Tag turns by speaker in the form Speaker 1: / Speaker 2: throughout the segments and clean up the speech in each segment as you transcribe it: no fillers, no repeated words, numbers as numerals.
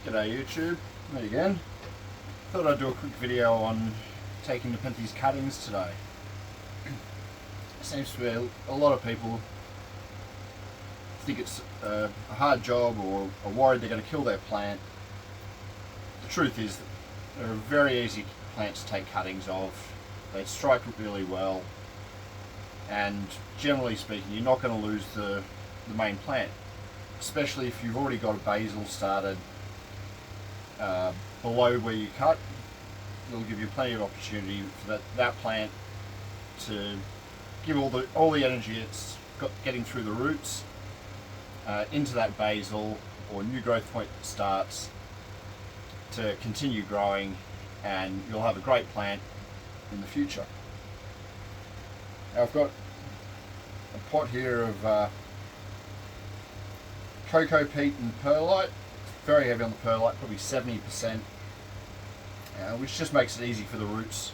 Speaker 1: G'day YouTube, me again. Thought I'd do a quick video on taking nepenthes cuttings today. Seems to be a lot of people think it's a hard job or are worried they're going to kill their plant. The truth is that they're a very easy plant to take cuttings of. They strike really well, and generally speaking you're not going to lose the main plant, especially if you've already got a basil started below where you cut. It'll give you plenty of opportunity for that plant to give all the energy it's got getting through the roots into that basil or new growth point that starts to continue growing, and you'll have a great plant in the future. Now I've got a pot here of cocoa peat and perlite. Very heavy on the perlite, probably 70%, which just makes it easy for the roots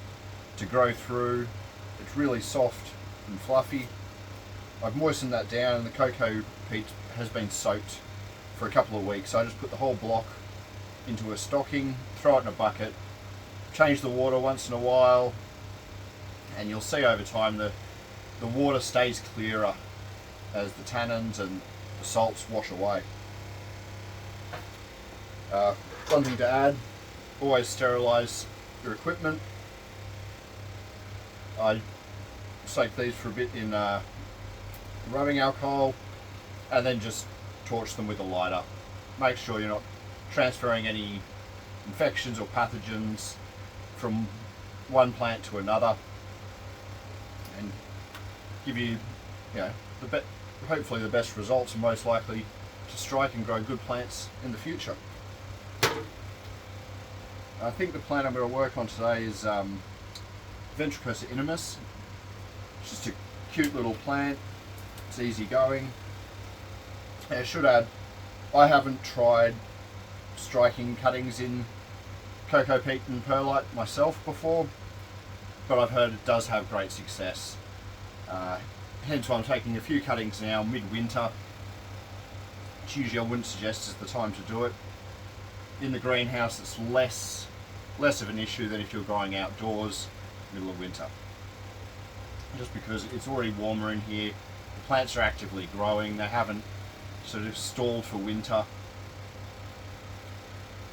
Speaker 1: to grow through. It's really soft and fluffy. I've moistened that down, and the cocoa peat has been soaked for a couple of weeks. So I just put the whole block into a stocking, throw it in a bucket, change the water once in a while, and you'll see over time the water stays clearer as the tannins and the salts wash away. One thing to add, always sterilise your equipment. I soak these for a bit in rubbing alcohol and then just torch them with a lighter. Make sure you're not transferring any infections or pathogens from one plant to another, and give you, hopefully the best results and most likely to strike and grow good plants in the future. I think the plant I'm going to work on today is Ventricosa inimus. It's just a cute little plant. It's easy going. And I should add, I haven't tried striking cuttings in cocoa peat and perlite myself before, but I've heard it does have great success. Hence why I'm taking a few cuttings now mid-winter, which usually I wouldn't suggest is the time to do it. In the greenhouse it's less of an issue than if you're growing outdoors middle of winter, just because it's already warmer in here. The plants are actively growing, they haven't sort of stalled for winter.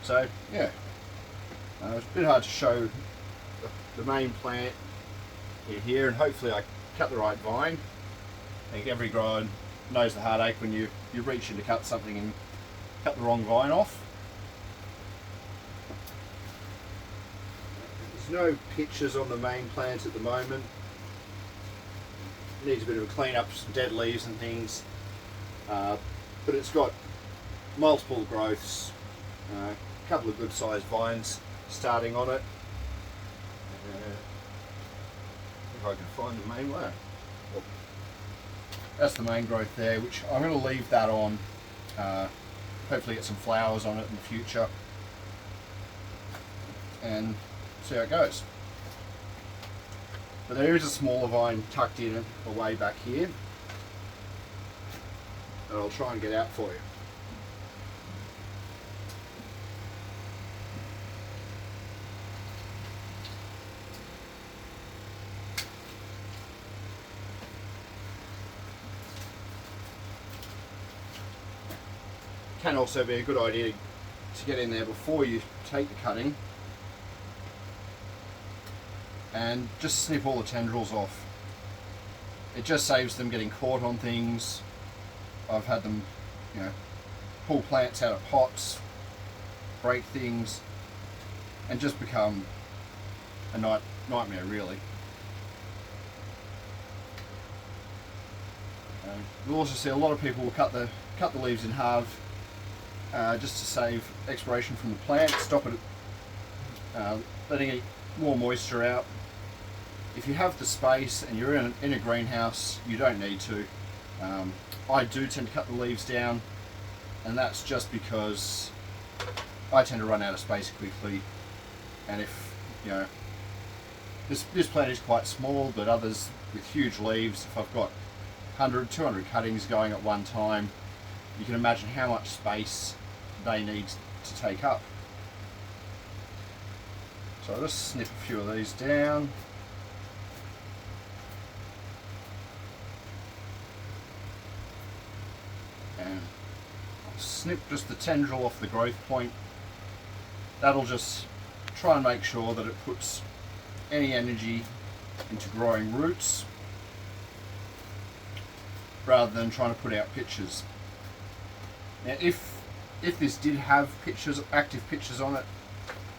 Speaker 1: So yeah, it's a bit hard to show the main plant here, and hopefully I cut the right vine. I think every grower knows the heartache when you reach in to cut something and cut the wrong vine off. There's no pictures on the main plant at the moment. It needs a bit of a clean up, some dead leaves and things, but it's got multiple growths, a couple of good sized vines starting on it. If I can find the main one. Well, that's the main growth there, which I'm going to leave that on, hopefully get some flowers on it in the future, and see how it goes. But there is a smaller vine tucked in away back here that I'll try and get out for you. Can also be a good idea to get in there before you take the cutting and just snip all the tendrils off. It just saves them getting caught on things. I've had them, pull plants out of pots, break things, and just become a nightmare really. You'll also see a lot of people will cut the leaves in half, just to save expiration from the plant, stop it letting any more moisture out. If you have the space and you're in a greenhouse, you don't need to. I do tend to cut the leaves down, and that's just because I tend to run out of space quickly, and if this plant is quite small, but others with huge leaves, if I've got 100, 200 cuttings going at one time, you can imagine how much space they need to take up. So I'll just snip a few of these down. And I'll snip just the tendril off the growth point. That'll just try and make sure that it puts any energy into growing roots rather than trying to put out pitches. Now if this did have pitches, active pitches on it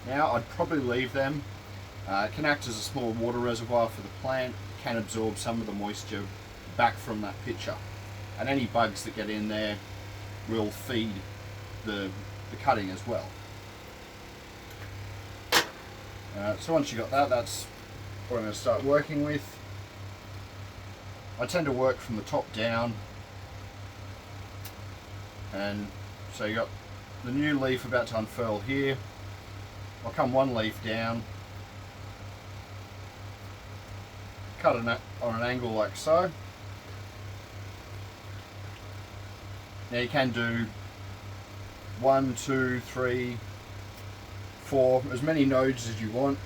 Speaker 1: now, I'd probably leave them. It can act as a small water reservoir for the plant. It can absorb some of the moisture back from that pitcher, and any bugs that get in there will feed the cutting as well. So once you got that, that's what I'm going to start working with. I tend to work from the top down, and so you got the new leaf about to unfurl here. I'll come one leaf down, cut it on an angle like so. Now you can do 1, 2, 3, 4, as many nodes as you want.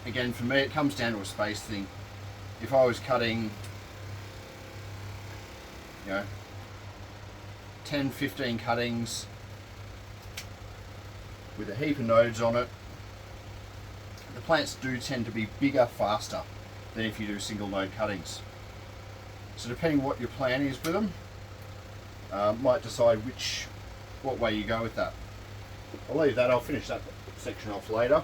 Speaker 1: Again, for me it comes down to a space thing. If I was cutting, 10, 15 cuttings with a heap of nodes on it, the plants do tend to be bigger faster than if you do single node cuttings. So depending what your plan is with them, might decide what way you go with that. I'll leave that, I'll finish that section off later.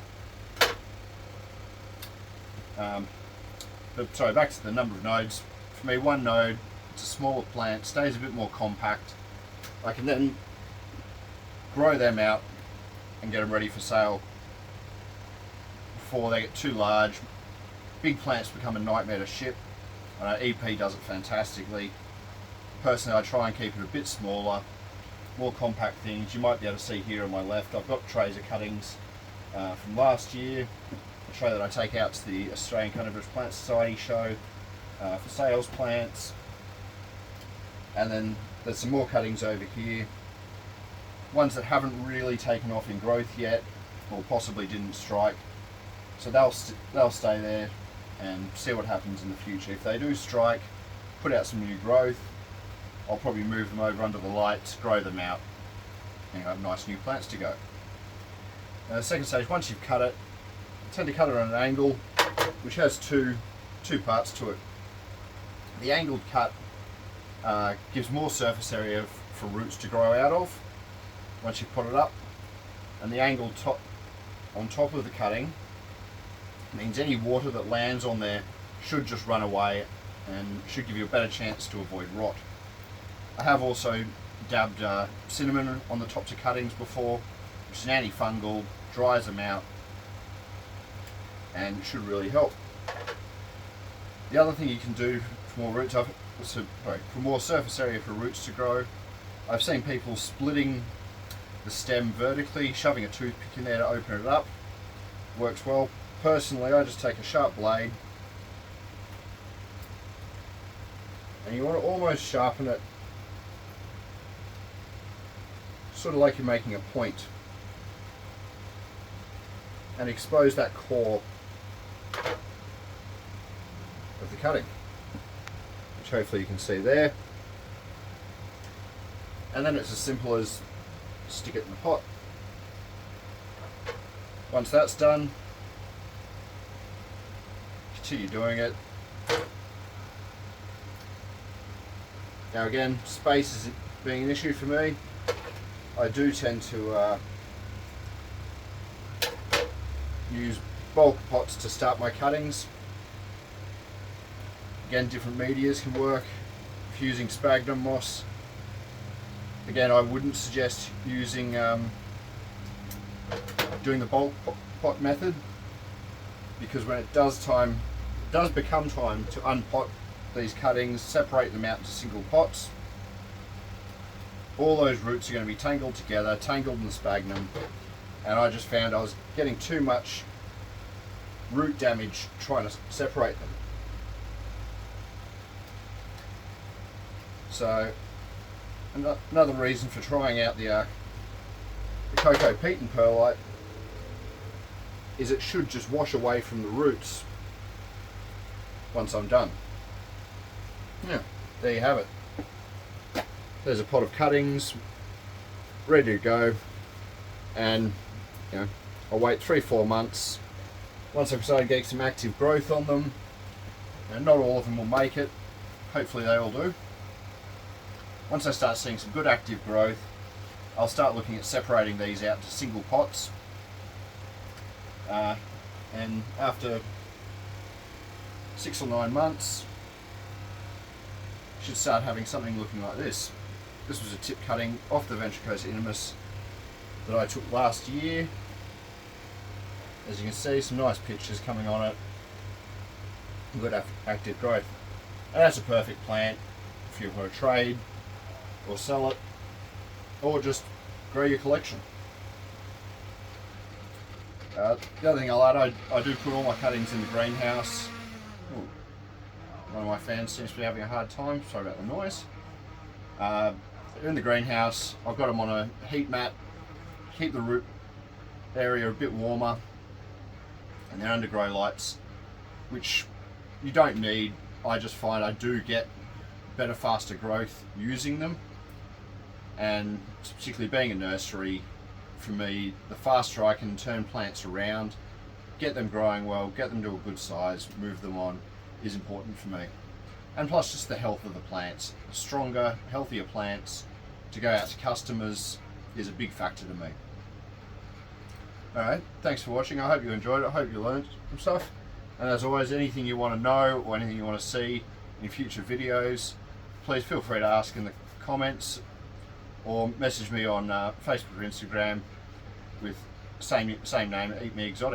Speaker 1: But sorry, back to the number of nodes. For me, one node, it's a smaller plant, stays a bit more compact. I can then grow them out and get them ready for sale before they get too large. Big plants become a nightmare to ship. I know EP does it fantastically. Personally, I try and keep it a bit smaller, more compact things. You might be able to see here on my left, I've got trays of cuttings from last year. A tray that I take out to the Australian Carnivorous Plant Society show for sales plants. And then there's some more cuttings over here. Ones that haven't really taken off in growth yet, or possibly didn't strike. So they'll stay there and see what happens in the future. If they do strike, put out some new growth, I'll probably move them over under the lights, grow them out, and have nice new plants to go. Now the second stage, once you've cut it, I tend to cut it on an angle, which has two parts to it. The angled cut gives more surface area for roots to grow out of once you put it up, and the angled top on top of the cutting means any water that lands on there should just run away and should give you a better chance to avoid rot. I have also dabbed cinnamon on the tops of cuttings before, which is an antifungal, dries them out and should really help. The other thing you can do for more roots, for more surface area for roots to grow, I've seen people splitting the stem vertically, shoving a toothpick in there to open it up. Works well. Personally, I just take a sharp blade and you want to almost sharpen it, sort of like you're making a point, and expose that core of the cutting, which hopefully you can see there. And then it's as simple as stick it in the pot. Once that's done, continue doing it. Now again, space is being an issue for me. I do tend to use bulk pots to start my cuttings. Again, different medias can work. If using sphagnum moss, again, I wouldn't suggest using doing the bulk pot method, because when it does become time to unpot these cuttings, separate them out into single pots, all those roots are going to be tangled together, tangled in the sphagnum, and I just found I was getting too much root damage trying to separate them. another reason for trying out the cocoa peat and perlite is it should just wash away from the roots once I'm done. Yeah, there you have it. There's a pot of cuttings ready to go, and you know, I'll wait 3-4 months. Once I've started getting some active growth on them, and not all of them will make it, hopefully they all do. Once I start seeing some good active growth, I'll start looking at separating these out to single pots, and after 6 or 9 months should start having something looking like this. This was a tip cutting off the Ventricosa inimus that I took last year. As you can see, some nice pictures coming on it, good active growth, and that's a perfect plant if you want to trade or sell it or just grow your collection. The other thing I'll add, I do put all my cuttings in the greenhouse. Ooh, one of my fans seems to be having a hard time, sorry about the noise. They're in the greenhouse. I've got them on a heat mat, keep the root area a bit warmer, and they're under grow lights, which you don't need. I just find I do get better, faster growth using them, and particularly being a nursery, for me, the faster I can turn plants around, get them growing well, get them to a good size, move them on, is important for me. And plus just the health of the plants. Stronger, healthier plants to go out to customers is a big factor to me. Alright, thanks for watching. I hope you enjoyed it. I hope you learned some stuff. And as always, anything you want to know or anything you want to see in future videos, please feel free to ask in the comments or message me on Facebook or Instagram with same name, Eat Me Exotics.